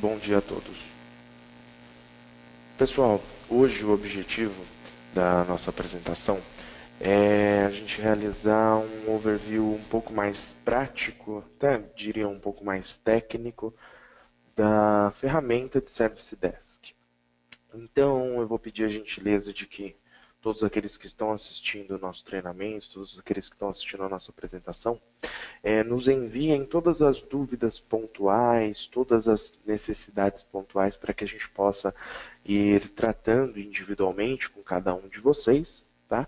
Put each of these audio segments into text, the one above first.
Bom dia a todos. Pessoal, hoje o objetivo da nossa apresentação é a gente realizar um overview um pouco mais prático, até diria um pouco mais técnico, da ferramenta de Service Desk. Então, eu vou pedir a gentileza de que todos aqueles que estão assistindo o nosso treinamento, todos aqueles que estão assistindo a nossa apresentação, nos enviem todas as dúvidas pontuais, todas as necessidades pontuais para que a gente possa ir tratando individualmente com cada um de vocês, tá?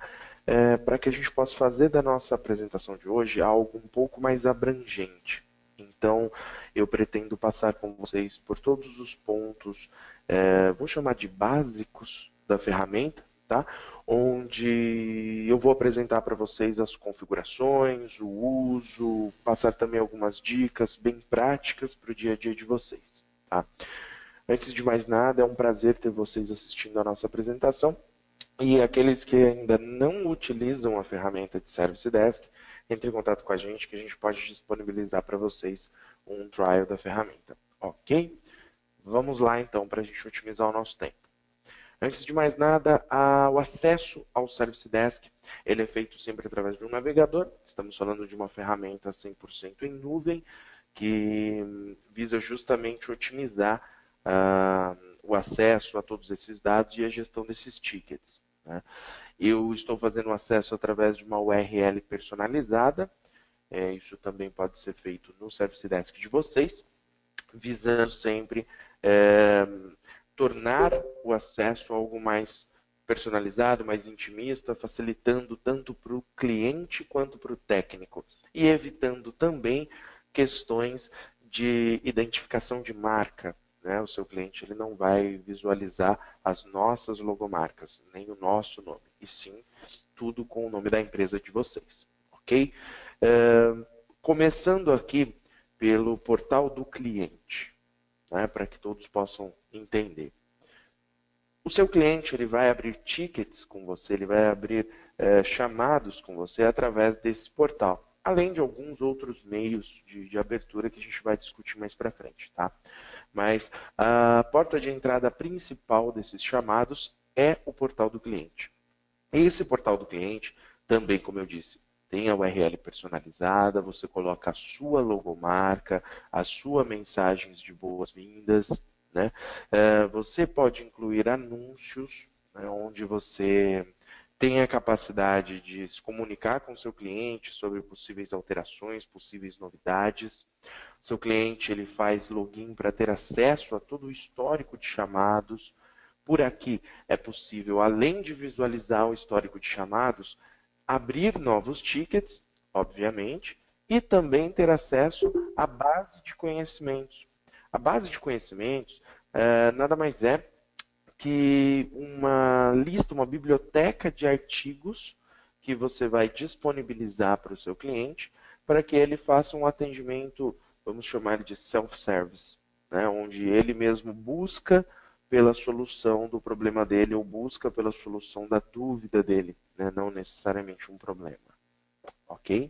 Para que a gente possa fazer da nossa apresentação de hoje algo um pouco mais abrangente. Então, eu pretendo passar com vocês por todos os pontos, vou chamar de básicos da ferramenta, tá? Onde eu vou apresentar para vocês as configurações, o uso, passar também algumas dicas bem práticas para o dia a dia de vocês. Tá? Antes de mais nada, é um prazer ter vocês assistindo a nossa apresentação. E aqueles que ainda não utilizam a ferramenta de Service Desk, entre em contato com a gente que a gente pode disponibilizar para vocês um trial da ferramenta. Ok? Vamos lá então para a gente otimizar o nosso tempo. Antes de mais nada, o acesso ao Service Desk ele é feito sempre através de um navegador. Estamos falando de uma ferramenta 100% em nuvem, que visa justamente otimizar o acesso a todos esses dados e a gestão desses tickets. Né? Eu estou fazendo acesso através de uma URL personalizada. Isso também pode ser feito no Service Desk de vocês, visando sempre tornar o acesso algo mais personalizado, mais intimista, facilitando tanto para o cliente quanto para o técnico e evitando também questões de identificação de marca. Né? O seu cliente ele não vai visualizar as nossas logomarcas, nem o nosso nome, e sim tudo com o nome da empresa de vocês. Ok? Começando aqui pelo portal do cliente, né, para que todos possam entender. O seu cliente ele vai abrir tickets com você, ele vai abrir chamados com você através desse portal, além de alguns outros meios de abertura que a gente vai discutir mais para frente. Tá? Mas a porta de entrada principal desses chamados é o portal do cliente. Esse portal do cliente, também, como eu disse, tem a URL personalizada, você coloca a sua logomarca, as suas mensagens de boas-vindas. Né? Você pode incluir anúncios, né, onde você tem a capacidade de se comunicar com o seu cliente sobre possíveis alterações, possíveis novidades. Seu cliente ele faz login para ter acesso a todo o histórico de chamados. Por aqui é possível, além de visualizar o histórico de chamados, abrir novos tickets, obviamente, e também ter acesso à base de conhecimentos. A base de conhecimentos nada mais é que uma lista, uma biblioteca de artigos que você vai disponibilizar para o seu cliente para que ele faça um atendimento, vamos chamar de self-service, né, onde ele mesmo busca pela solução do problema dele ou busca pela solução da dúvida dele, né, não necessariamente um problema. Ok?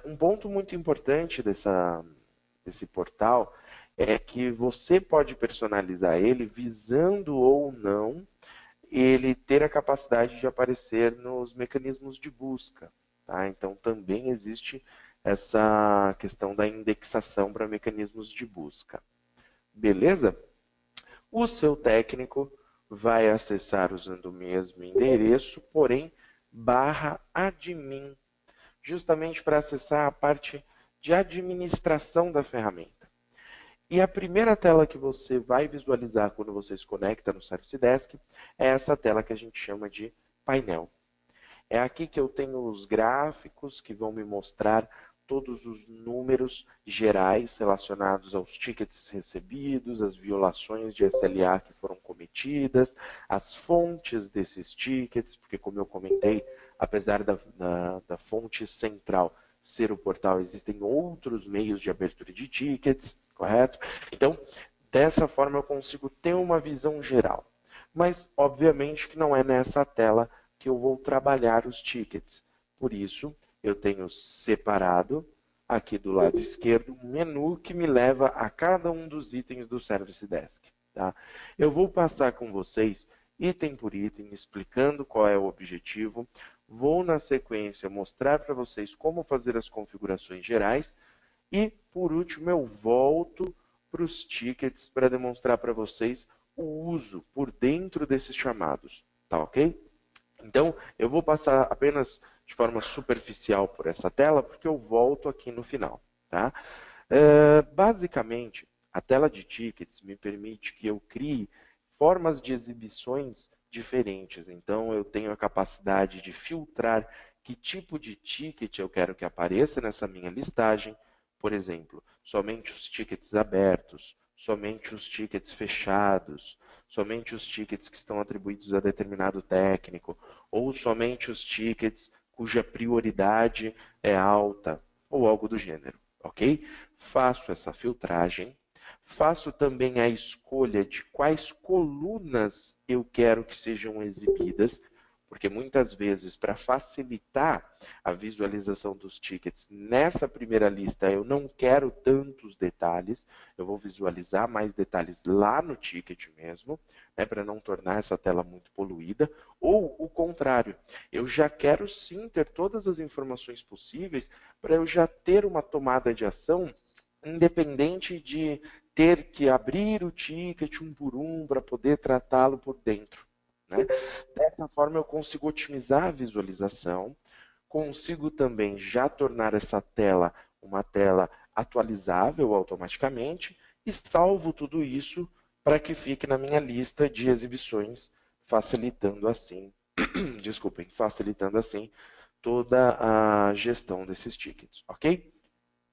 Um ponto muito importante desse portal é que você pode personalizar ele visando ou não ele ter a capacidade de aparecer nos mecanismos de busca. Tá? Então também existe essa questão da indexação para mecanismos de busca. Beleza? O seu técnico vai acessar usando o mesmo endereço, porém /admin, justamente para acessar a parte de administração da ferramenta. E a primeira tela que você vai visualizar quando você se conecta no Service Desk é essa tela que a gente chama de painel. É aqui que eu tenho os gráficos que vão me mostrar todos os números gerais relacionados aos tickets recebidos, as violações de SLA que foram cometidas, as fontes desses tickets, porque como eu comentei, apesar da fonte central ser o portal, existem outros meios de abertura de tickets, correto? Então, dessa forma eu consigo ter uma visão geral. Mas, obviamente, que não é nessa tela que eu vou trabalhar os tickets. Por isso, eu tenho separado aqui do lado esquerdo um menu que me leva a cada um dos itens do Service Desk. Tá? Eu vou passar com vocês item por item, explicando qual é o objetivo. Vou, na sequência, mostrar para vocês como fazer as configurações gerais. E, por último, eu volto para os tickets para demonstrar para vocês o uso por dentro desses chamados. Tá ok? Então, eu vou passar apenas de forma superficial por essa tela, porque eu volto aqui no final. Tá? Basicamente, a tela de tickets me permite que eu crie formas de exibições diferentes. Então, eu tenho a capacidade de filtrar que tipo de ticket eu quero que apareça nessa minha listagem. Por exemplo, somente os tickets abertos, somente os tickets fechados, somente os tickets que estão atribuídos a determinado técnico, ou somente os tickets cuja prioridade é alta, ou algo do gênero, ok? Faço essa filtragem, faço também a escolha de quais colunas eu quero que sejam exibidas, porque muitas vezes, para facilitar a visualização dos tickets, nessa primeira lista eu não quero tantos detalhes, eu vou visualizar mais detalhes lá no ticket mesmo, né, para não tornar essa tela muito poluída, ou o contrário, eu já quero sim ter todas as informações possíveis para eu já ter uma tomada de ação independente de ter que abrir o ticket um por um para poder tratá-lo por dentro. Né? Dessa forma, eu consigo otimizar a visualização, consigo também já tornar essa tela uma tela atualizável automaticamente e salvo tudo isso para que fique na minha lista de exibições, facilitando assim, desculpem, facilitando assim toda a gestão desses tickets, ok?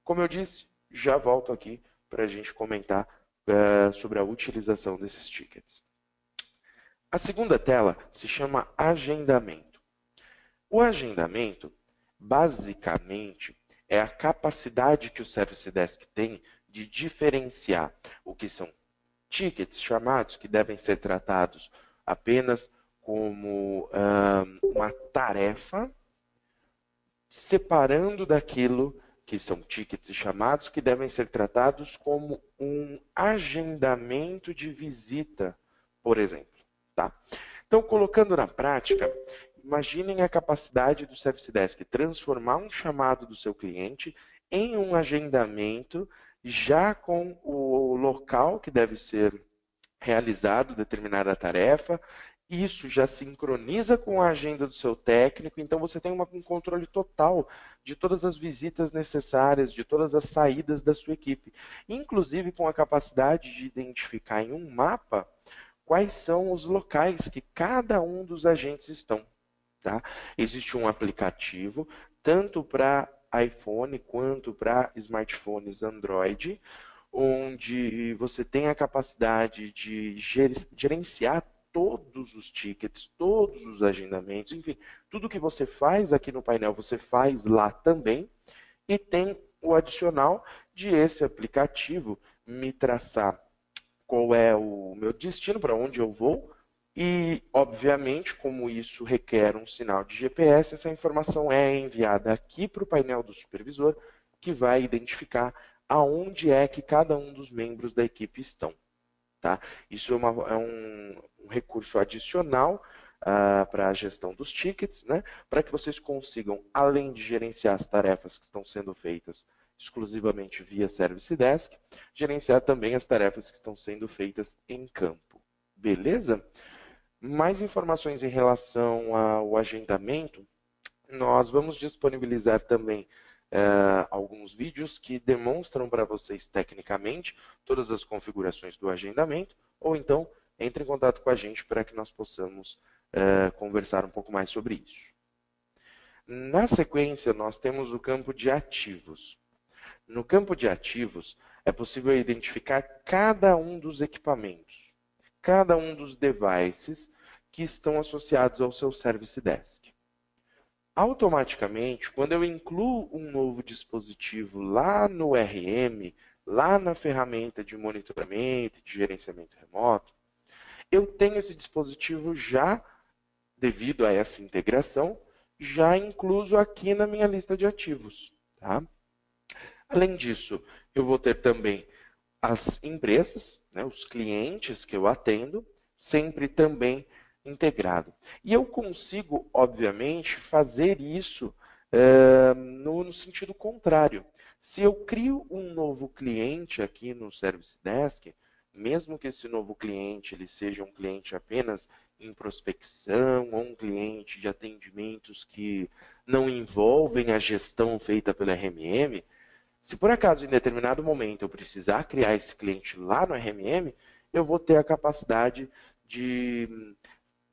Como eu disse, já volto aqui para a gente comentar sobre a utilização desses tickets. A segunda tela se chama agendamento. O agendamento, basicamente, é a capacidade que o Service Desk tem de diferenciar o que são tickets, chamados, que devem ser tratados apenas como uma tarefa, separando daquilo que são tickets e chamados que devem ser tratados como um agendamento de visita, por exemplo. Tá? Então, colocando na prática, imaginem a capacidade do Service Desk transformar um chamado do seu cliente em um agendamento já com o local que deve ser realizado determinada tarefa. Isso já sincroniza com a agenda do seu técnico, então você tem um controle total de todas as visitas necessárias, de todas as saídas da sua equipe, inclusive com a capacidade de identificar em um mapa quais são os locais que cada um dos agentes estão. Tá? Existe um aplicativo, tanto para iPhone quanto para smartphones Android, onde você tem a capacidade de gerenciar todos os tickets, todos os agendamentos, enfim, tudo que você faz aqui no painel, você faz lá também, e tem o adicional de esse aplicativo me traçar qual é o meu destino, para onde eu vou, e, obviamente, como isso requer um sinal de GPS, essa informação é enviada aqui para o painel do supervisor, que vai identificar aonde é que cada um dos membros da equipe estão. Tá? Isso é um recurso adicional para a gestão dos tickets, né? Para que vocês consigam, além de gerenciar as tarefas que estão sendo feitas exclusivamente via Service Desk, gerenciar também as tarefas que estão sendo feitas em campo. Beleza? Mais informações em relação ao agendamento, nós vamos disponibilizar também alguns vídeos que demonstram para vocês tecnicamente todas as configurações do agendamento, ou então entre em contato com a gente para que nós possamos conversar um pouco mais sobre isso. Na sequência, nós temos o campo de ativos. No campo de ativos, é possível identificar cada um dos equipamentos, cada um dos devices que estão associados ao seu Service Desk. Automaticamente, quando eu incluo um novo dispositivo lá no RM, lá na ferramenta de monitoramento, de gerenciamento remoto, eu tenho esse dispositivo já, devido a essa integração, já incluso aqui na minha lista de ativos. Tá? Além disso, eu vou ter também as empresas, né, os clientes que eu atendo, sempre também integrado. E eu consigo, obviamente, fazer isso no sentido contrário. Se eu crio um novo cliente aqui no Service Desk, mesmo que esse novo cliente ele seja um cliente apenas em prospecção ou um cliente de atendimentos que não envolvem a gestão feita pelo RMM, se por acaso em determinado momento eu precisar criar esse cliente lá no RMM, eu vou ter a capacidade de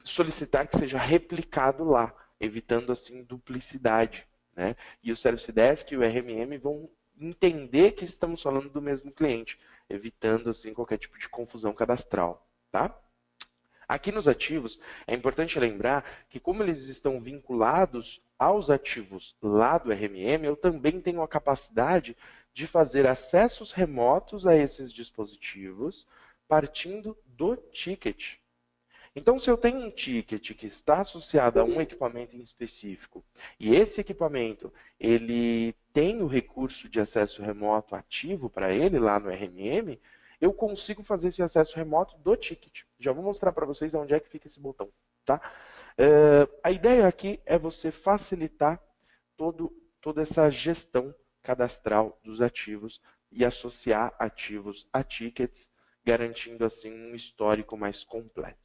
solicitar que seja replicado lá, evitando assim duplicidade, né? E o Service Desk e o RMM vão entender que estamos falando do mesmo cliente, evitando assim qualquer tipo de confusão cadastral, tá? Aqui nos ativos, é importante lembrar que como eles estão vinculados aos ativos lá do RMM, eu também tenho a capacidade de fazer acessos remotos a esses dispositivos partindo do ticket. Então, se eu tenho um ticket que está associado a um equipamento em específico, e esse equipamento ele tem o recurso de acesso remoto ativo para ele lá no RMM, eu consigo fazer esse acesso remoto do ticket. Já vou mostrar para vocês onde é que fica esse botão. Tá? A ideia aqui é você facilitar toda essa gestão cadastral dos ativos e associar ativos a tickets, garantindo assim um histórico mais completo.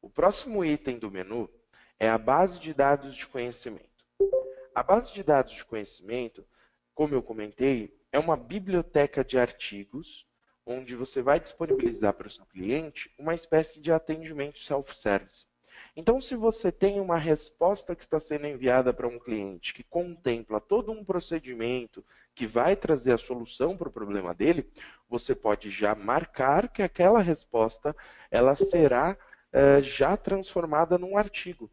O próximo item do menu é a base de dados de conhecimento. A base de dados de conhecimento, como eu comentei, é uma biblioteca de artigos onde você vai disponibilizar para o seu cliente uma espécie de atendimento self-service. Então, se você tem uma resposta que está sendo enviada para um cliente que contempla todo um procedimento que vai trazer a solução para o problema dele, você pode já marcar que aquela resposta ela será já transformada num artigo,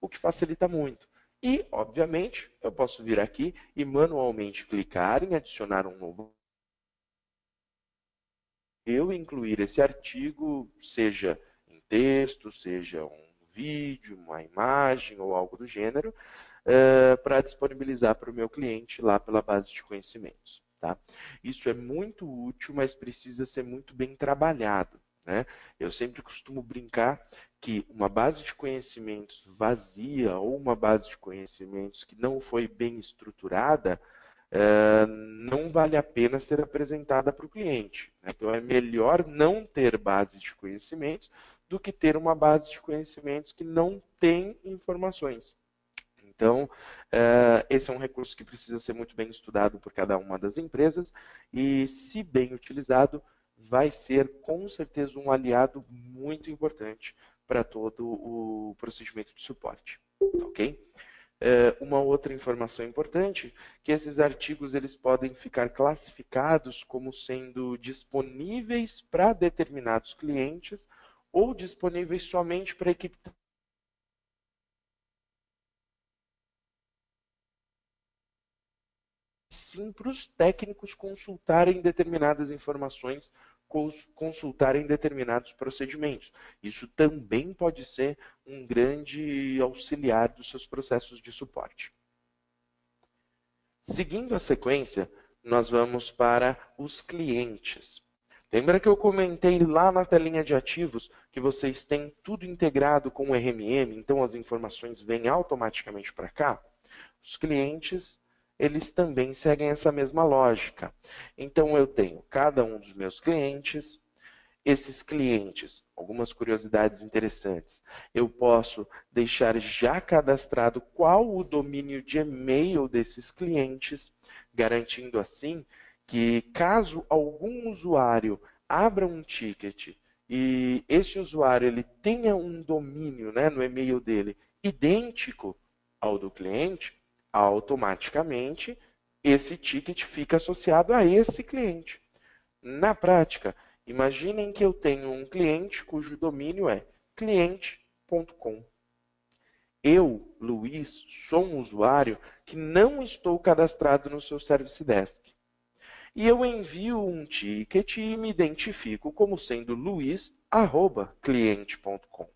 o que facilita muito. E, obviamente, eu posso vir aqui e manualmente clicar em adicionar um novo. Eu incluir esse artigo, seja em texto, seja um vídeo, uma imagem ou algo do gênero, para disponibilizar para o meu cliente lá pela base de conhecimentos. Tá? Isso é muito útil, mas precisa ser muito bem trabalhado. Né? Eu sempre costumo brincar que uma base de conhecimentos vazia ou uma base de conhecimentos que não foi bem estruturada, não vale a pena ser apresentada para o cliente. Né? Então é melhor não ter base de conhecimentos do que ter uma base de conhecimentos que não tem informações. Então, esse é um recurso que precisa ser muito bem estudado por cada uma das empresas e, se bem utilizado, vai ser com certeza um aliado muito importante para todo o procedimento de suporte. Ok? Uma outra informação importante, que esses artigos eles podem ficar classificados como sendo disponíveis para determinados clientes ou disponíveis somente para a equipe. Sim, para os técnicos consultarem determinadas informações, consultarem determinados procedimentos. Isso também pode ser um grande auxiliar dos seus processos de suporte. Seguindo a sequência, nós vamos para os clientes. Lembra que eu comentei lá na telinha de ativos que vocês têm tudo integrado com o RMM, então as informações vêm automaticamente para cá? Os clientes, eles também seguem essa mesma lógica. Então, eu tenho cada um dos meus clientes, esses clientes, algumas curiosidades interessantes. Eu posso deixar já cadastrado qual o domínio de e-mail desses clientes, garantindo assim que caso algum usuário abra um ticket e esse usuário ele tenha um domínio, né, no e-mail dele idêntico ao do cliente, automaticamente esse ticket fica associado a esse cliente. Na prática, imaginem que eu tenho um cliente cujo domínio é cliente.com. Eu, Luiz, sou um usuário que não estou cadastrado no seu Service Desk. E eu envio um ticket e me identifico como sendo luiz@cliente.com.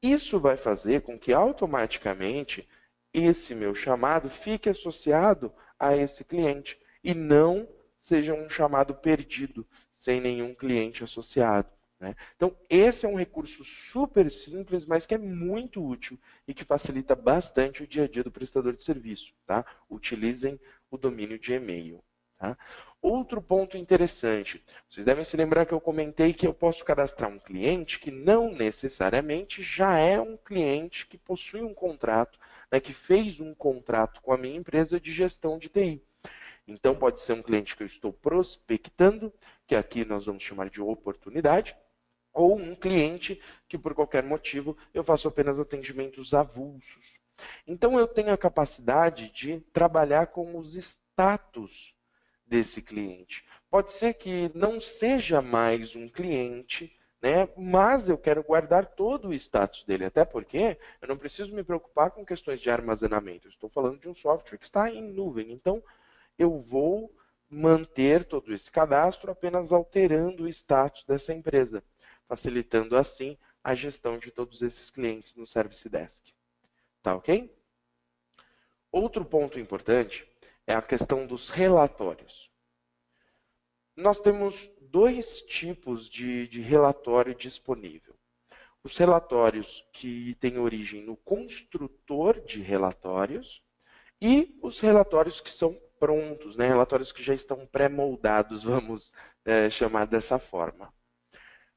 Isso vai fazer com que automaticamente esse meu chamado fique associado a esse cliente e não seja um chamado perdido, sem nenhum cliente associado, né? Então, esse é um recurso super simples, mas que é muito útil e que facilita bastante o dia a dia do prestador de serviço, tá? Utilizem o domínio de e-mail. Tá? Outro ponto interessante, vocês devem se lembrar que eu comentei que eu posso cadastrar um cliente que não necessariamente já é um cliente que possui um contrato, né, que fez um contrato com a minha empresa de gestão de TI. Então, pode ser um cliente que eu estou prospectando, que aqui nós vamos chamar de oportunidade, ou um cliente que, por qualquer motivo, eu faço apenas atendimentos avulsos. Então, eu tenho a capacidade de trabalhar com os status desse cliente. Pode ser que não seja mais um cliente, né, mas eu quero guardar todo o status dele, até porque eu não preciso me preocupar com questões de armazenamento. Eu estou falando de um software que está em nuvem, então eu vou manter todo esse cadastro apenas alterando o status dessa empresa, facilitando assim a gestão de todos esses clientes no Service Desk. Tá ok? Outro ponto importante é a questão dos relatórios. Nós temos dois tipos de relatório disponível. Os relatórios que têm origem no construtor de relatórios e os relatórios que são prontos, né? Relatórios que já estão pré-moldados, vamos chamar dessa forma.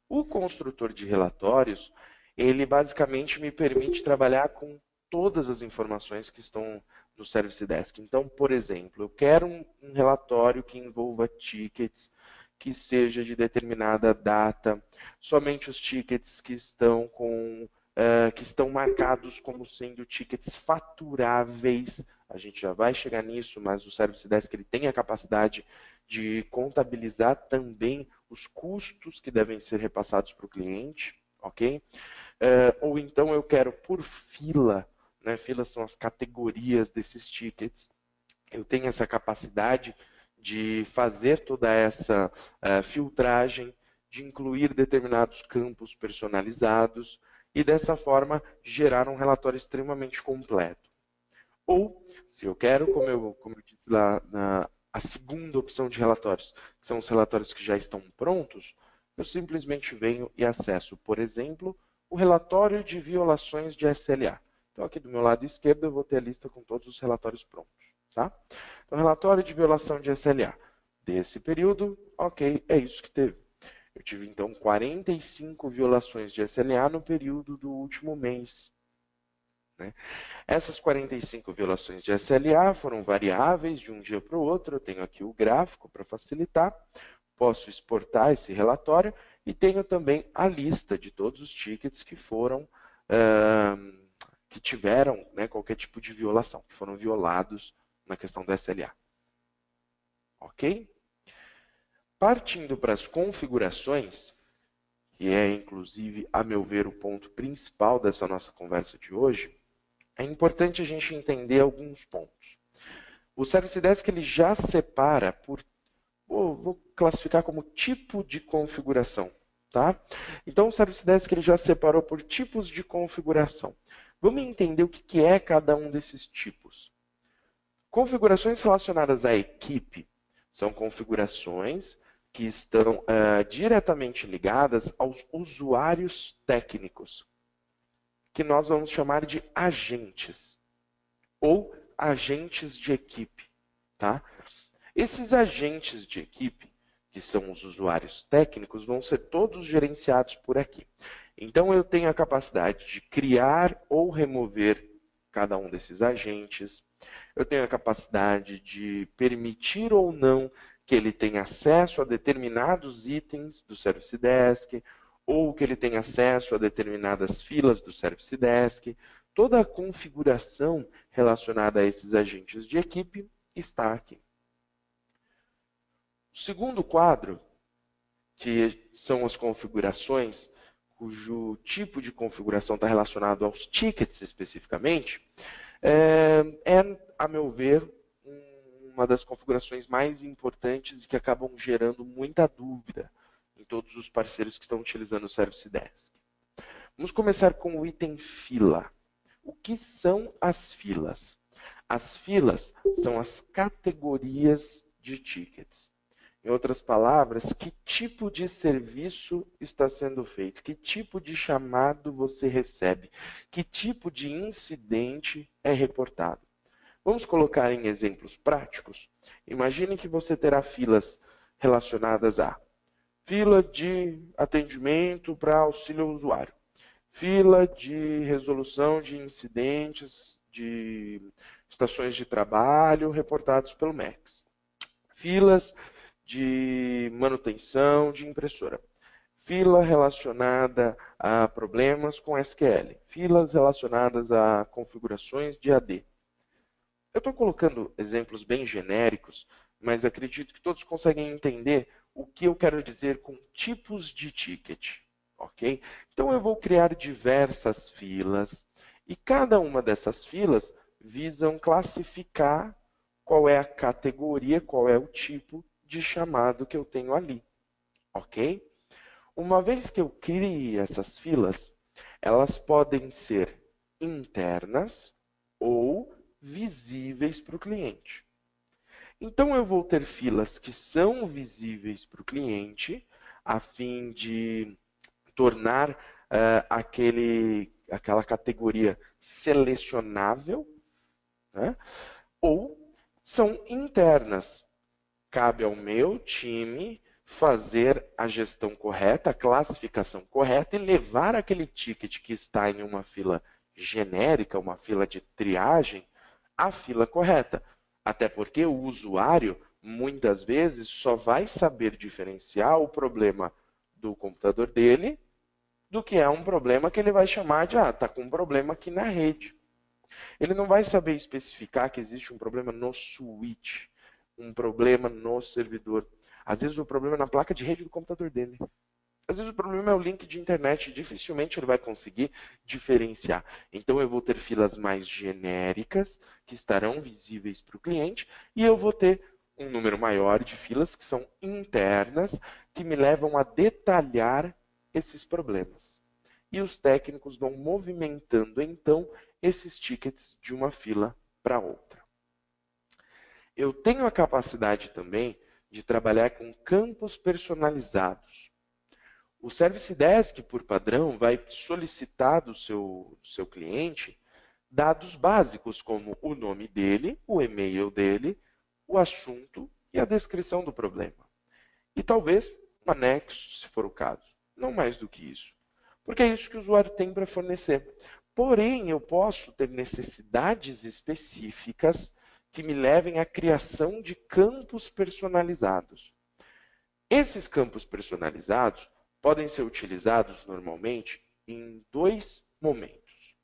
O construtor de relatórios, ele basicamente me permite trabalhar com todas as informações que estão no Service Desk. Então, por exemplo, eu quero um relatório que envolva tickets, que seja de determinada data, somente os tickets que estão que estão marcados como sendo tickets faturáveis. A gente já vai chegar nisso, mas o Service Desk ele tem a capacidade de contabilizar também os custos que devem ser repassados para o cliente, ok? Ou então eu quero por fila, né? Filas são as categorias desses tickets. Eu tenho essa capacidade de fazer toda essa filtragem, de incluir determinados campos personalizados e dessa forma gerar um relatório extremamente completo. Ou, se eu quero, como eu disse lá a segunda opção de relatórios, que são os relatórios que já estão prontos, eu simplesmente venho e acesso, por exemplo, o relatório de violações de SLA. Então, aqui do meu lado esquerdo, eu vou ter a lista com todos os relatórios prontos. Tá? Então, relatório de violação de SLA. Desse período, ok, é isso que teve. Eu tive, então, 45 violações de SLA no período do último mês. Né? Essas 45 violações de SLA foram variáveis de um dia para o outro. Eu tenho aqui o gráfico para facilitar. Posso exportar esse relatório e tenho também a lista de todos os tickets que foram, que tiveram, né, qualquer tipo de violação, que foram violados na questão do SLA. Ok? Partindo para as configurações, que é inclusive, a meu ver, o ponto principal dessa nossa conversa de hoje, é importante a gente entender alguns pontos. O Service Desk ele já separa por, vou classificar como tipo de configuração. Tá? Então, o Service Desk ele já separou por tipos de configuração. Vamos entender o que é cada um desses tipos. Configurações relacionadas à equipe são configurações que estão diretamente ligadas aos usuários técnicos, que nós vamos chamar de agentes, ou agentes de equipe. Tá? Esses agentes de equipe, que são os usuários técnicos, vão ser todos gerenciados por aqui. Então, eu tenho a capacidade de criar ou remover cada um desses agentes. Eu tenho a capacidade de permitir ou não que ele tenha acesso a determinados itens do Service Desk, ou que ele tenha acesso a determinadas filas do Service Desk. Toda a configuração relacionada a esses agentes de equipe está aqui. O segundo quadro, que são as configurações, cujo tipo de configuração está relacionado aos tickets especificamente, a meu ver, uma das configurações mais importantes e que acabam gerando muita dúvida em todos os parceiros que estão utilizando o Service Desk. Vamos começar com o item fila. O que são as filas? As filas são as categorias de tickets. Em outras palavras, que tipo de serviço está sendo feito? Que tipo de chamado você recebe? Que tipo de incidente é reportado? Vamos colocar em exemplos práticos? Imagine que você terá filas relacionadas a fila de atendimento para auxílio ao usuário, fila de resolução de incidentes de estações de trabalho reportados pelo MEX, filas de manutenção de impressora, fila relacionada a problemas com SQL, filas relacionadas a configurações de AD. Eu estou colocando exemplos bem genéricos, mas acredito que todos conseguem entender o que eu quero dizer com tipos de ticket, ok? Então eu vou criar diversas filas e cada uma dessas filas visam classificar qual é a categoria, qual é o tipo de chamado que eu tenho ali, ok? Uma vez que eu crie essas filas, elas podem ser internas ou visíveis para o cliente. Então, eu vou ter filas que são visíveis para o cliente, a fim de tornar aquela categoria selecionável, né? Ou são internas. Cabe ao meu time fazer a gestão correta, a classificação correta e levar aquele ticket que está em uma fila genérica, uma fila de triagem, à fila correta. Até porque o usuário, muitas vezes, só vai saber diferenciar o problema do computador dele do que é um problema que ele vai chamar de, está com um problema aqui na rede. Ele não vai saber especificar que existe um problema no switch, um problema no servidor. Às vezes o problema é na placa de rede do computador dele. Às vezes o problema é o link de internet. Dificilmente ele vai conseguir diferenciar. Então eu vou ter filas mais genéricas, que estarão visíveis para o cliente, e eu vou ter um número maior de filas que são internas, que me levam a detalhar esses problemas. E os técnicos vão movimentando, então, esses tickets de uma fila para outra. Eu tenho a capacidade também de trabalhar com campos personalizados. O Service Desk, por padrão, vai solicitar do seu cliente dados básicos, como o nome dele, o e-mail dele, o assunto e a descrição do problema. E talvez um anexo, se for o caso. Não mais do que isso. Porque é isso que o usuário tem para fornecer. Porém, eu posso ter necessidades específicas que me levem à criação de campos personalizados. Esses campos personalizados podem ser utilizados normalmente em dois momentos.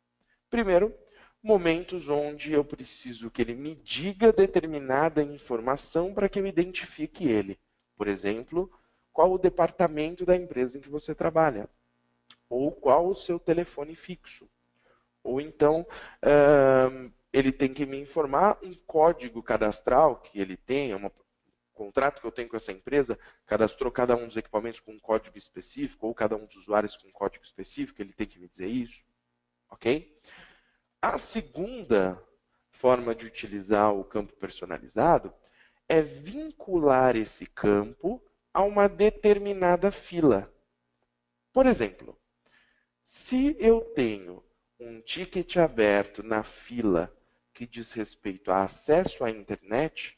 Primeiro, momentos onde eu preciso que ele me diga determinada informação para que eu identifique ele. Por exemplo, qual o departamento da empresa em que você trabalha, ou qual o seu telefone fixo. Ou então, ele tem que me informar um código cadastral que ele tem, um contrato que eu tenho com essa empresa, cadastrou cada um dos equipamentos com um código específico, ou cada um dos usuários com um código específico, ele tem que me dizer isso. Ok? A segunda forma de utilizar o campo personalizado é vincular esse campo a uma determinada fila. Por exemplo, se eu tenho um ticket aberto na fila que diz respeito a acesso à internet,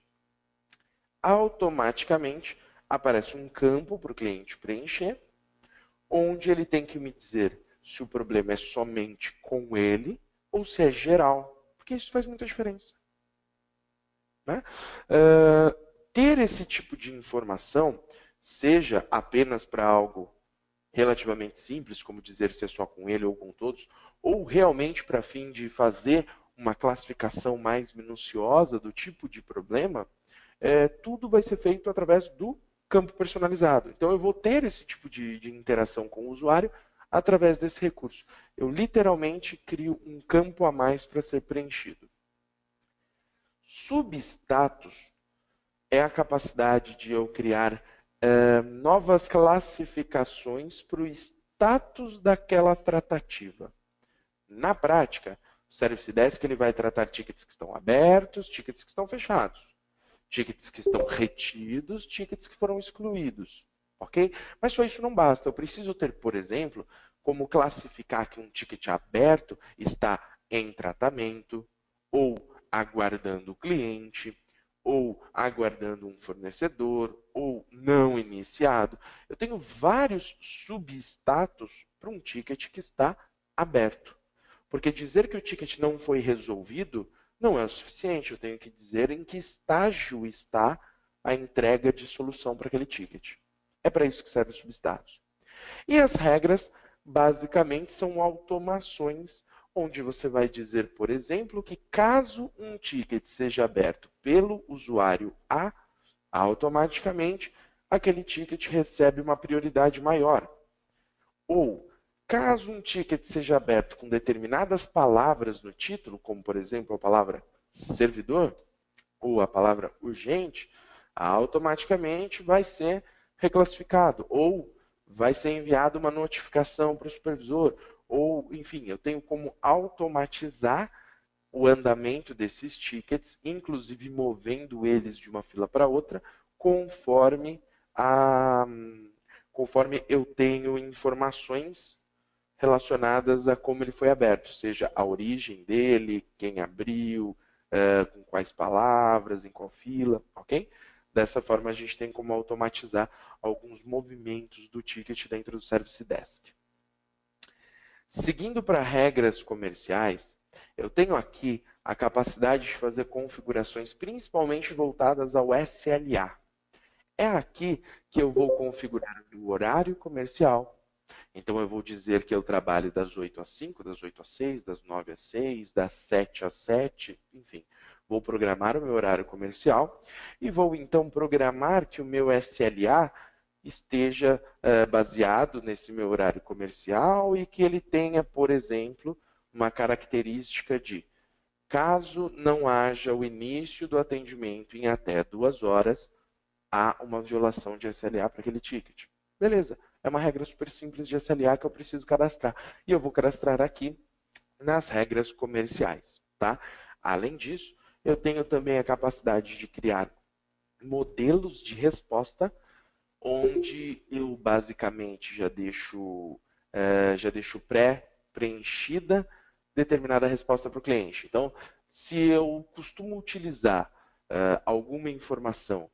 automaticamente aparece um campo para o cliente preencher, onde ele tem que me dizer se o problema é somente com ele ou se é geral, porque isso faz muita diferença. Né? Ter esse tipo de informação, seja apenas para algo relativamente simples, como dizer se é só com ele ou com todos, ou realmente para fim de fazer uma classificação mais minuciosa do tipo de problema, tudo vai ser feito através do campo personalizado. Então eu vou ter esse tipo de interação com o usuário através desse recurso. Eu literalmente crio um campo a mais para ser preenchido. Substatus é a capacidade de eu criar novas classificações para o status daquela tratativa. Na prática, Service Desk ele vai tratar tickets que estão abertos, tickets que estão fechados, tickets que estão retidos, tickets que foram excluídos, ok? Mas só isso não basta. Eu preciso ter, por exemplo, como classificar que um ticket aberto está em tratamento, ou aguardando o cliente, ou aguardando um fornecedor, ou não iniciado. Eu tenho vários substatus para um ticket que está aberto. Porque dizer que o ticket não foi resolvido não é o suficiente. Eu tenho que dizer em que estágio está a entrega de solução para aquele ticket. É para isso que serve o substatus. E as regras, basicamente, são automações, onde você vai dizer, por exemplo, que caso um ticket seja aberto pelo usuário A, automaticamente aquele ticket recebe uma prioridade maior. Ou, caso um ticket seja aberto com determinadas palavras no título, como por exemplo a palavra servidor ou a palavra urgente, automaticamente vai ser reclassificado ou vai ser enviada uma notificação para o supervisor, ou enfim, eu tenho como automatizar o andamento desses tickets, inclusive movendo eles de uma fila para outra, conforme eu tenho informações relacionadas a como ele foi aberto, seja a origem dele, quem abriu, com quais palavras, em qual fila, ok? Dessa forma a gente tem como automatizar alguns movimentos do ticket dentro do Service Desk. Seguindo para regras comerciais, eu tenho aqui a capacidade de fazer configurações principalmente voltadas ao SLA. É aqui que eu vou configurar o horário comercial. Então, eu vou dizer que eu trabalho das 8 às 5, das 8 às 6, das 9 às 6, das 7 às 7, enfim. Vou programar o meu horário comercial e vou, então, programar que o meu SLA esteja baseado nesse meu horário comercial e que ele tenha, por exemplo, uma característica de caso não haja o início do atendimento em até 2 horas, há uma violação de SLA para aquele ticket. Beleza, é uma regra super simples de SLA que eu preciso cadastrar. E eu vou cadastrar aqui nas regras comerciais. Tá? Além disso, eu tenho também a capacidade de criar modelos de resposta, onde eu basicamente já deixo pré-preenchida determinada resposta para o cliente. Então, se eu costumo utilizar alguma informação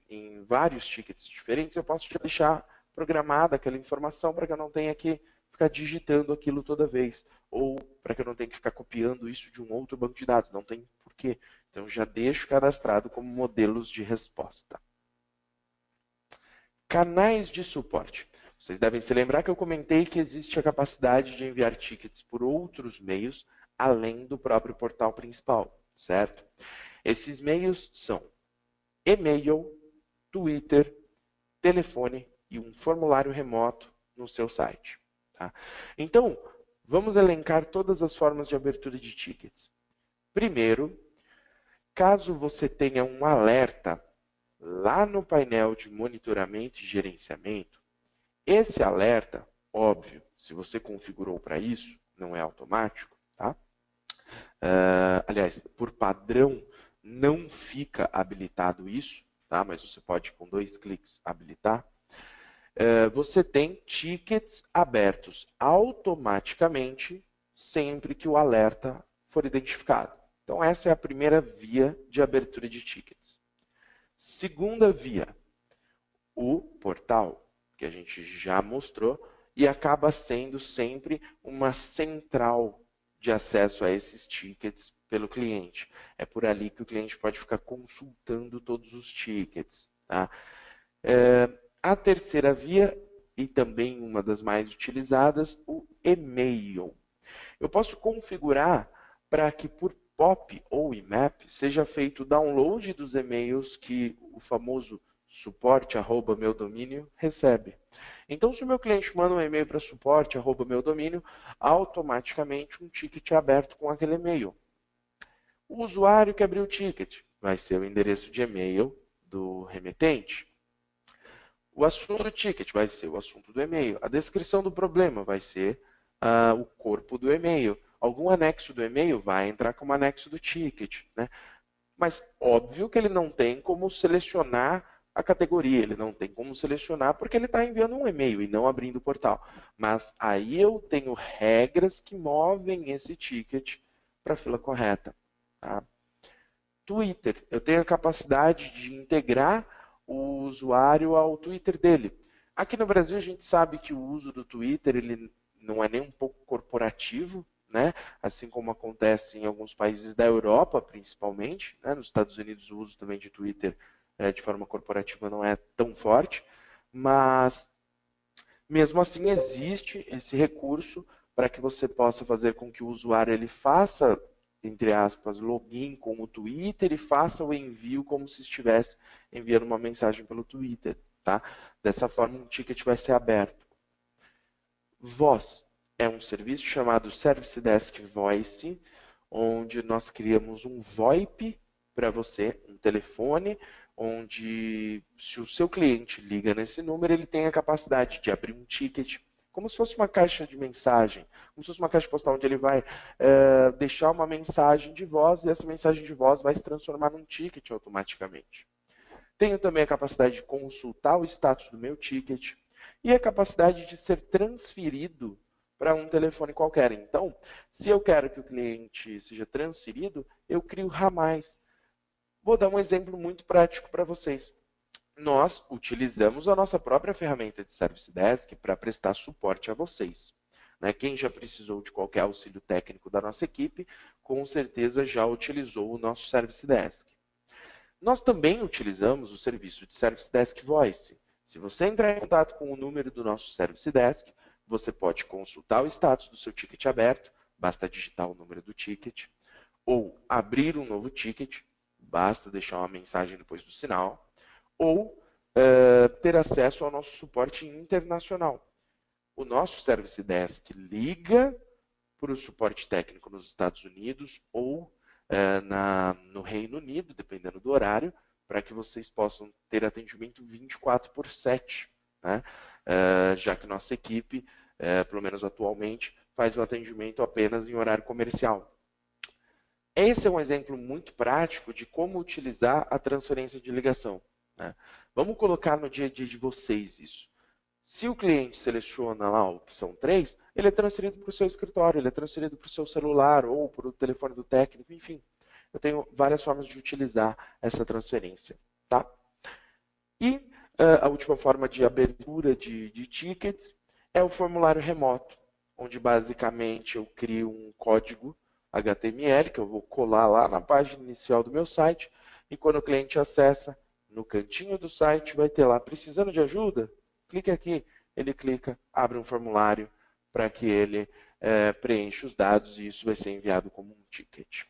em vários tickets diferentes, eu posso já deixar programada aquela informação para que eu não tenha que ficar digitando aquilo toda vez, ou para que eu não tenha que ficar copiando isso de um outro banco de dados. Não tem porquê. Então, já deixo cadastrado como modelos de resposta. Canais de suporte. Vocês devem se lembrar que eu comentei que existe a capacidade de enviar tickets por outros meios, além do próprio portal principal, certo? Esses meios são e-mail, Twitter, telefone e um formulário remoto no seu site. Tá? Então, vamos elencar todas as formas de abertura de tickets. Primeiro, caso você tenha um alerta lá no painel de monitoramento e gerenciamento, esse alerta, óbvio, se você configurou para isso, não é automático, tá? Aliás, por padrão, não fica habilitado isso, tá? Mas você pode, com 2 cliques, habilitar. Você tem tickets abertos automaticamente sempre que o alerta for identificado. Então, essa é a primeira via de abertura de tickets. Segunda via, o portal, que a gente já mostrou, e acaba sendo sempre uma central de acesso a esses tickets pelo cliente. É por ali que o cliente pode ficar consultando todos os tickets. Tá? A terceira via, e também uma das mais utilizadas, o e-mail. Eu posso configurar para que por POP ou IMAP seja feito o download dos e-mails que o famoso suporte@meudomínio recebe. Então, se o meu cliente manda um e-mail para suporte@meudomínio, automaticamente um ticket é aberto com aquele e-mail. O usuário que abriu o ticket vai ser o endereço de e-mail do remetente. O assunto do ticket vai ser o assunto do e-mail. A descrição do problema vai ser o corpo do e-mail. algum anexo do e-mail, vai entrar como anexo do ticket, né? Mas óbvio que ele não tem como selecionar a categoria, ele não tem como selecionar porque ele está enviando um e-mail e não abrindo o portal. Mas aí eu tenho regras que movem esse ticket para a fila correta. Tá? Twitter, eu tenho a capacidade de integrar o usuário ao Twitter dele. Aqui no Brasil a gente sabe que o uso do Twitter ele não é nem um pouco corporativo, né? Assim como acontece em alguns países da Europa, principalmente. Né? Nos Estados Unidos o uso também de Twitter de forma corporativa não é tão forte, mas mesmo assim existe esse recurso para que você possa fazer com que o usuário ele faça, entre aspas, login com o Twitter e faça o envio como se estivesse enviando uma mensagem pelo Twitter. Tá? Dessa forma, um ticket vai ser aberto. Voz é um serviço chamado Service Desk Voice, onde nós criamos um VoIP para você, um telefone, onde se o seu cliente liga nesse número, ele tem a capacidade de abrir um ticket, como se fosse uma caixa de mensagem, como se fosse uma caixa postal onde ele vai deixar uma mensagem de voz e essa mensagem de voz vai se transformar num ticket automaticamente. Tenho também a capacidade de consultar o status do meu ticket e a capacidade de ser transferido para um telefone qualquer. Então, se eu quero que o cliente seja transferido, eu crio ramais. Vou dar um exemplo muito prático para vocês. Nós utilizamos a nossa própria ferramenta de Service Desk para prestar suporte a vocês. Quem já precisou de qualquer auxílio técnico da nossa equipe, com certeza já utilizou o nosso Service Desk. Nós também utilizamos o serviço de Service Desk Voice. Se você entrar em contato com o número do nosso Service Desk, você pode consultar o status do seu ticket aberto, basta digitar o número do ticket, ou abrir um novo ticket, basta deixar uma mensagem depois do sinal, ou ter acesso ao nosso suporte internacional. O nosso Service Desk liga para o suporte técnico nos Estados Unidos ou no Reino Unido, dependendo do horário, para que vocês possam ter atendimento 24/7, né? Já que nossa equipe, pelo menos atualmente, faz o atendimento apenas em horário comercial. Esse é um exemplo muito prático de como utilizar a transferência de ligação. Né? Vamos colocar no dia a dia de vocês isso. Se o cliente seleciona lá a opção 3, ele é transferido para o seu escritório, ele é transferido para o seu celular ou para o telefone do técnico, enfim. Eu tenho várias formas de utilizar essa transferência. Tá? E a última forma de abertura de tickets é o formulário remoto, onde basicamente eu crio um código HTML que eu vou colar lá na página inicial do meu site e quando o cliente acessa, no cantinho do site vai ter lá, precisando de ajuda? Clique aqui, ele clica, abre um formulário para que ele preencha os dados e isso vai ser enviado como um ticket.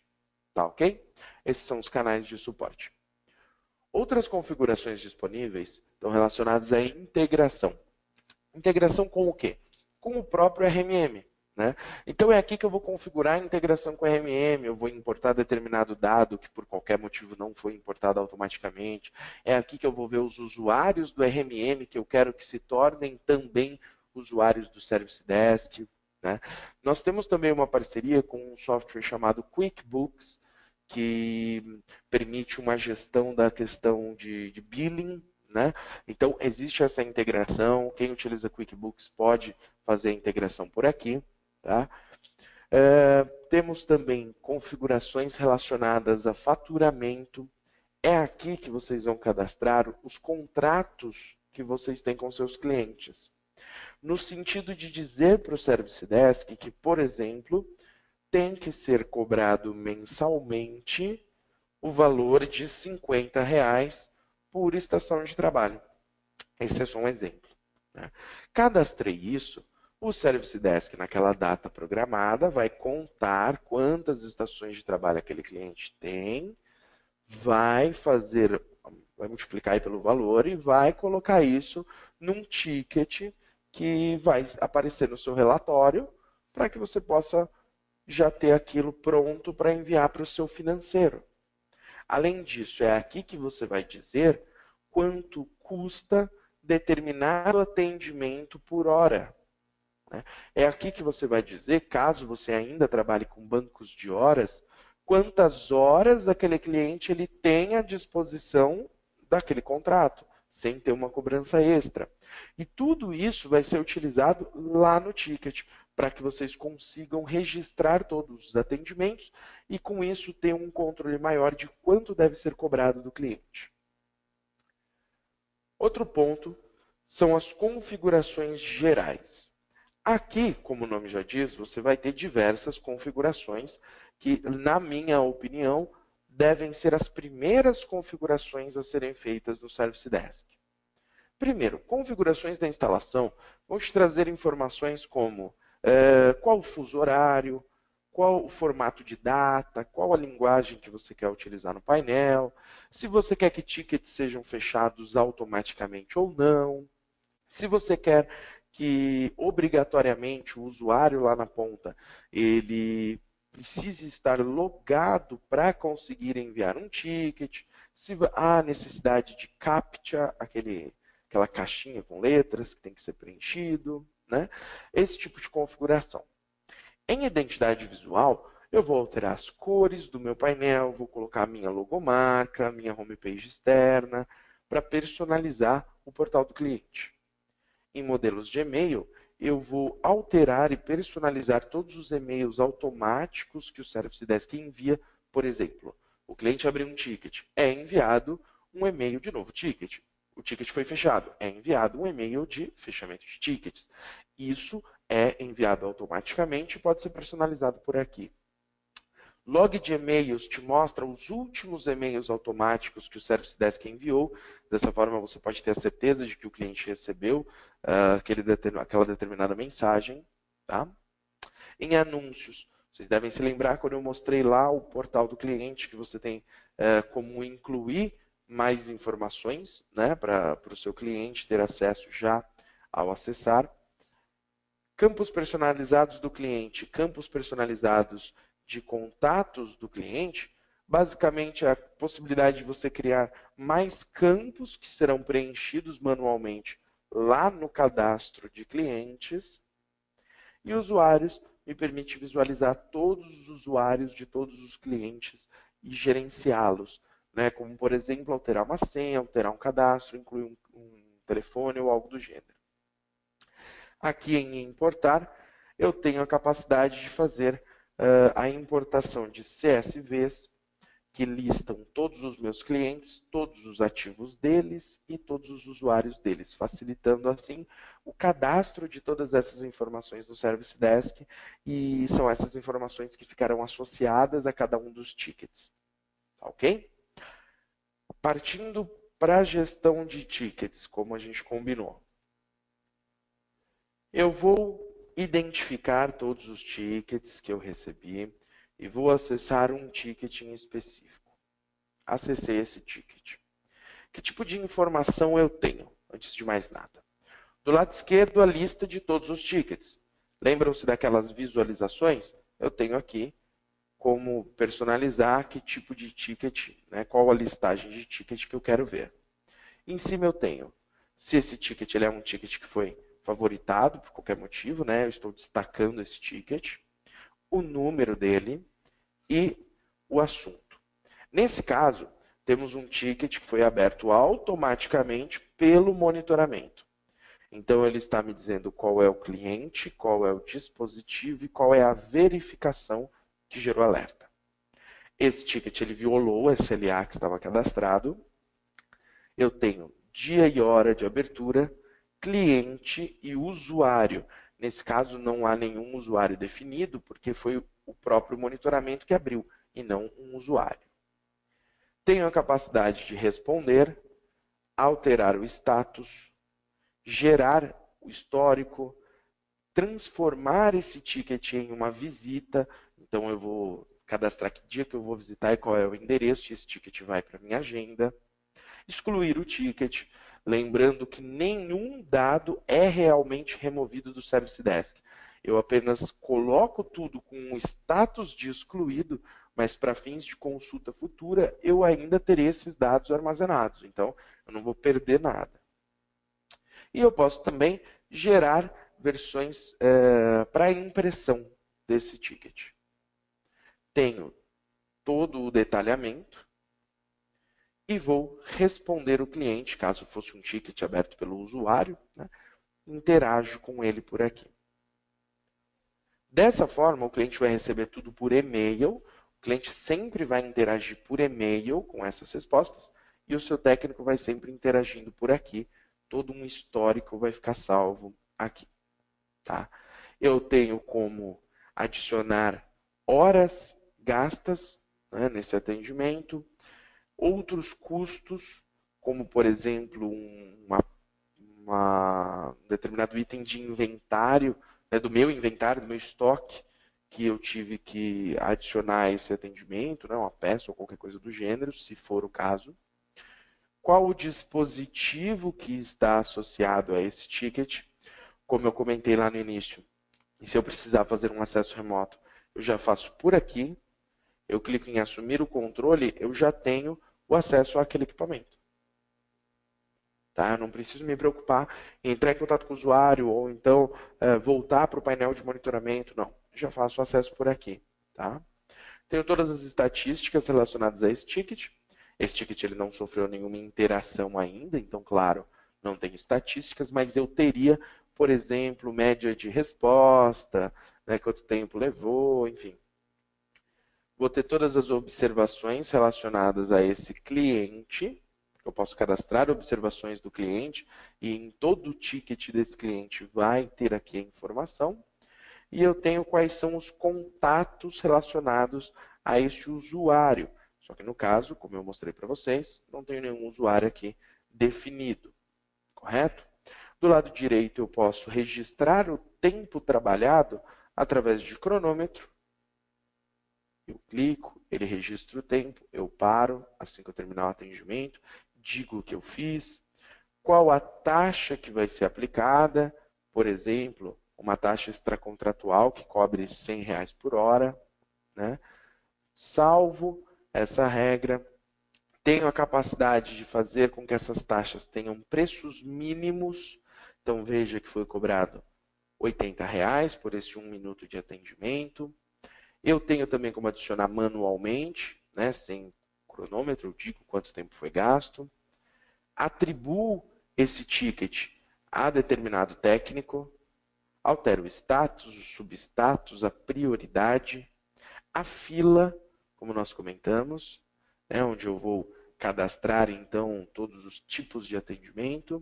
Tá ok? Esses são os canais de suporte. Outras configurações disponíveis estão relacionadas à integração. Integração com o quê? Com o próprio RMM. Né? Então é aqui que eu vou configurar a integração com o RMM, eu vou importar determinado dado que por qualquer motivo não foi importado automaticamente. É aqui que eu vou ver os usuários do RMM que eu quero que se tornem também usuários do Service Desk. Né? Nós temos também uma parceria com um software chamado QuickBooks, que permite uma gestão da questão de billing. Né? Então existe essa integração, quem utiliza QuickBooks pode fazer a integração por aqui. Tá? Temos também configurações relacionadas a faturamento. É aqui que vocês vão cadastrar os contratos que vocês têm com seus clientes. No sentido de dizer para o Service Desk que, por exemplo, tem que ser cobrado mensalmente o valor de R$50 por estação de trabalho. Esse é só um exemplo. Né? Cadastrei isso. O Service Desk, naquela data programada, vai contar quantas estações de trabalho aquele cliente tem, vai multiplicar aí pelo valor e vai colocar isso num ticket que vai aparecer no seu relatório para que você possa já ter aquilo pronto para enviar para o seu financeiro. Além disso, é aqui que você vai dizer quanto custa determinado atendimento por hora. né? É aqui que você vai dizer, caso você ainda trabalhe com bancos de horas, quantas horas aquele cliente ele tem à disposição daquele contrato, sem ter uma cobrança extra. E tudo isso vai ser utilizado lá no ticket, para que vocês consigam registrar todos os atendimentos e, com isso, ter um controle maior de quanto deve ser cobrado do cliente. Outro ponto são as configurações gerais. Aqui, como o nome já diz, você vai ter diversas configurações que, na minha opinião, devem ser as primeiras configurações a serem feitas no Service Desk. Primeiro, configurações da instalação vão te trazer informações como qual o fuso horário, qual o formato de data, qual a linguagem que você quer utilizar no painel, se você quer que tickets sejam fechados automaticamente ou não, se você quer que obrigatoriamente o usuário lá na ponta ele precise estar logado para conseguir enviar um ticket, se há necessidade de CAPTCHA, aquela caixinha com letras que tem que ser preenchido, né? Esse tipo de configuração. Em identidade visual, eu vou alterar as cores do meu painel, vou colocar a minha logomarca, a minha homepage externa, para personalizar o portal do cliente. Em modelos de e-mail, eu vou alterar e personalizar todos os e-mails automáticos que o Service Desk envia. Por exemplo, o cliente abriu um ticket, é enviado um e-mail de novo ticket. O ticket foi fechado, é enviado um e-mail de fechamento de tickets. Isso é enviado automaticamente e pode ser personalizado por aqui. Log de e-mails te mostra os últimos e-mails automáticos que o Service Desk enviou. Dessa forma, você pode ter a certeza de que o cliente recebeu aquela determinada mensagem. Tá? Em anúncios, vocês devem se lembrar quando eu mostrei lá o portal do cliente, que você tem como incluir mais informações, né, para o seu cliente ter acesso já ao acessar. Campos personalizados do cliente, campos personalizados de contatos do cliente, basicamente a possibilidade de você criar mais campos que serão preenchidos manualmente lá no cadastro de clientes. E usuários me permite visualizar todos os usuários de todos os clientes e gerenciá-los, né? Como, por exemplo, alterar uma senha, alterar um cadastro, incluir um telefone ou algo do gênero. Aqui em importar, eu tenho a capacidade de fazer a importação de CSVs que listam todos os meus clientes, todos os ativos deles e todos os usuários deles, facilitando assim o cadastro de todas essas informações no Service Desk, e são essas informações que ficarão associadas a cada um dos tickets. Ok? Partindo para a gestão de tickets, como a gente combinou. Eu vou identificar todos os tickets que eu recebi e vou acessar um ticket em específico. Acessei esse ticket. Que tipo de informação eu tenho, antes de mais nada? Do lado esquerdo, a lista de todos os tickets. Lembram-se daquelas visualizações? Eu tenho aqui como personalizar que tipo de ticket, né, qual a listagem de ticket que eu quero ver. Em cima eu tenho, se esse ticket ele é um ticket que foi favoritado por qualquer motivo, né, eu estou destacando esse ticket, o número dele e o assunto. Nesse caso, temos um ticket que foi aberto automaticamente pelo monitoramento. Então, ele está me dizendo qual é o cliente, qual é o dispositivo e qual é a verificação que gerou alerta. Esse ticket ele violou o SLA que estava cadastrado. Eu tenho dia e hora de abertura, cliente e usuário. Nesse caso, não há nenhum usuário definido, porque foi o próprio monitoramento que abriu, e não um usuário. Tenho a capacidade de responder, alterar o status, gerar o histórico, transformar esse ticket em uma visita. Então, eu vou cadastrar que dia que eu vou visitar e qual é o endereço, e esse ticket vai para a minha agenda. Excluir o ticket, lembrando que nenhum dado é realmente removido do Service Desk. Eu apenas coloco tudo com um status de excluído, mas para fins de consulta futura, eu ainda terei esses dados armazenados. Então, eu não vou perder nada. E eu posso também gerar versões para impressão desse ticket. Tenho todo o detalhamento e vou responder o cliente, caso fosse um ticket aberto pelo usuário, né? Interajo com ele por aqui. Dessa forma, o cliente vai receber tudo por e-mail, o cliente sempre vai interagir por e-mail com essas respostas e o seu técnico vai sempre interagindo por aqui. Todo um histórico vai ficar salvo aqui. Tá? Eu tenho como adicionar horas gastas, né, nesse atendimento, outros custos, como por exemplo um determinado item de inventário, né, do meu inventário, do meu estoque, que eu tive que adicionar a esse atendimento, né, uma peça ou qualquer coisa do gênero, se for o caso. Qual o dispositivo que está associado a esse ticket? Como eu comentei lá no início, e se eu precisar fazer um acesso remoto, eu já faço por aqui, eu clico em assumir o controle, eu já tenho o acesso àquele equipamento. Tá? Eu não preciso me preocupar em entrar em contato com o usuário ou então voltar para o painel de monitoramento, não. Eu já faço o acesso por aqui. Tá? Tenho todas as estatísticas relacionadas a esse ticket. Esse ticket ele não sofreu nenhuma interação ainda, então, claro, não tenho estatísticas, mas eu teria, por exemplo, média de resposta, né, quanto tempo levou, enfim. Vou ter todas as observações relacionadas a esse cliente. Eu posso cadastrar observações do cliente e em todo o ticket desse cliente vai ter aqui a informação. E eu tenho quais são os contatos relacionados a este usuário. Só que no caso, como eu mostrei para vocês, não tenho nenhum usuário aqui definido, correto? Do lado direito eu posso registrar o tempo trabalhado através de cronômetro. Eu clico, ele registra o tempo, eu paro assim que eu terminar o atendimento, digo o que eu fiz, qual a taxa que vai ser aplicada, por exemplo, uma taxa extracontratual que cobre R$100 por hora, né? Salvo essa regra, tenho a capacidade de fazer com que essas taxas tenham preços mínimos, então veja que foi cobrado R$80 por esse 1 minuto de atendimento. Eu tenho também como adicionar manualmente, né, sem cronômetro, eu digo quanto tempo foi gasto. Atribuo esse ticket a determinado técnico, altero o status, o substatus, a prioridade, a fila, como nós comentamos, né, onde eu vou cadastrar então todos os tipos de atendimento,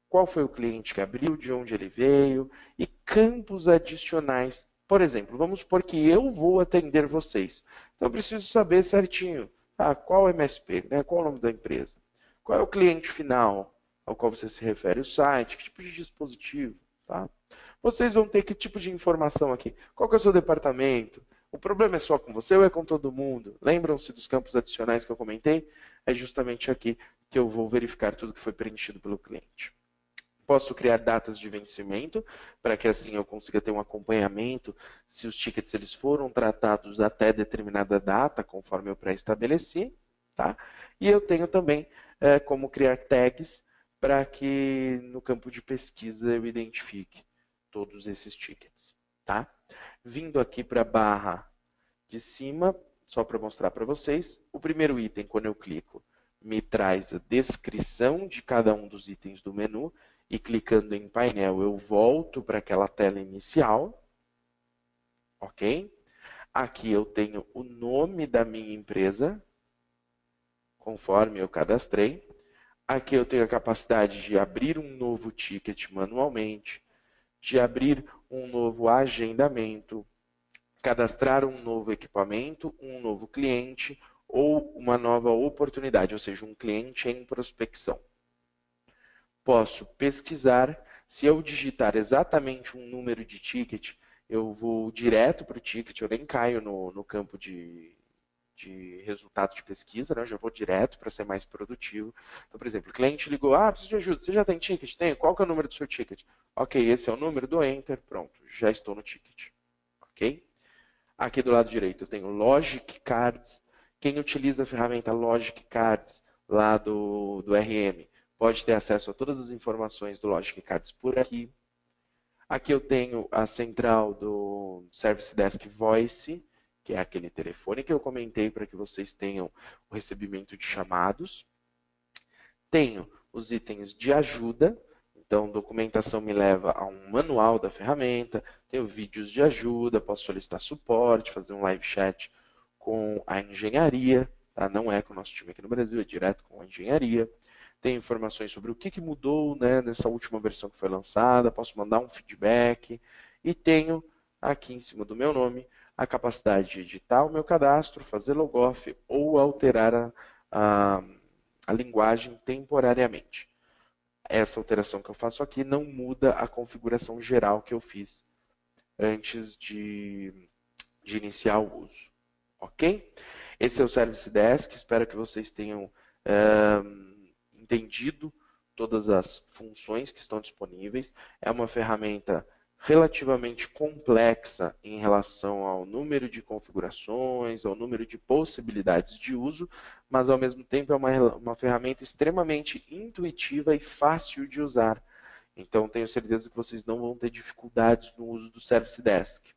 qual foi o cliente que abriu, de onde ele veio e campos adicionais. Por exemplo, vamos supor que eu vou atender vocês. Então eu preciso saber certinho qual é o MSP, né, qual é o nome da empresa, qual é o cliente final ao qual você se refere, o site, que tipo de dispositivo. Tá? Vocês vão ter que tipo de informação aqui, qual que é o seu departamento, o problema é só com você ou é com todo mundo? Lembram-se dos campos adicionais que eu comentei? É justamente aqui que eu vou verificar tudo que foi preenchido pelo cliente. Posso criar datas de vencimento, para que assim eu consiga ter um acompanhamento se os tickets eles foram tratados até determinada data, conforme eu pré-estabeleci. Tá? E eu tenho também como criar tags para que no campo de pesquisa eu identifique todos esses tickets. Tá? Vindo aqui para a barra de cima, só para mostrar para vocês, o primeiro item, quando eu clico, me traz a descrição de cada um dos itens do menu, e clicando em painel eu volto para aquela tela inicial, ok? Aqui eu tenho o nome da minha empresa, conforme eu cadastrei. Aqui eu tenho a capacidade de abrir um novo ticket manualmente, de abrir um novo agendamento, cadastrar um novo equipamento, um novo cliente ou uma nova oportunidade, ou seja, um cliente em prospecção. Posso pesquisar, se eu digitar exatamente um número de ticket, eu vou direto para o ticket, eu nem caio no campo de resultado de pesquisa, né? Eu já vou direto para ser mais produtivo. Então, por exemplo, o cliente ligou, preciso de ajuda, você já tem ticket? Tenho, qual que é o número do seu ticket? Ok, esse é o número, do Enter, pronto, já estou no ticket. Ok? Aqui do lado direito eu tenho Logic Cards. Quem utiliza a ferramenta Logic Cards lá do RM pode ter acesso a todas as informações do Logic Cards por aqui. Aqui eu tenho a central do Service Desk Voice, que é aquele telefone que eu comentei para que vocês tenham o recebimento de chamados. Tenho os itens de ajuda, então documentação me leva a um manual da ferramenta, tenho vídeos de ajuda, posso solicitar suporte, fazer um live chat com a engenharia, tá? Não é com o nosso time aqui no Brasil, é direto com a engenharia. Tenho informações sobre o que mudou, né, nessa última versão que foi lançada, posso mandar um feedback e tenho aqui em cima do meu nome a capacidade de editar o meu cadastro, fazer logoff ou alterar a linguagem temporariamente. Essa alteração que eu faço aqui não muda a configuração geral que eu fiz antes de iniciar o uso. Ok? Esse é o Service Desk, espero que vocês tenham entendido todas as funções que estão disponíveis. É uma ferramenta relativamente complexa em relação ao número de configurações, ao número de possibilidades de uso, mas ao mesmo tempo é uma ferramenta extremamente intuitiva e fácil de usar. Então tenho certeza que vocês não vão ter dificuldades no uso do Service Desk.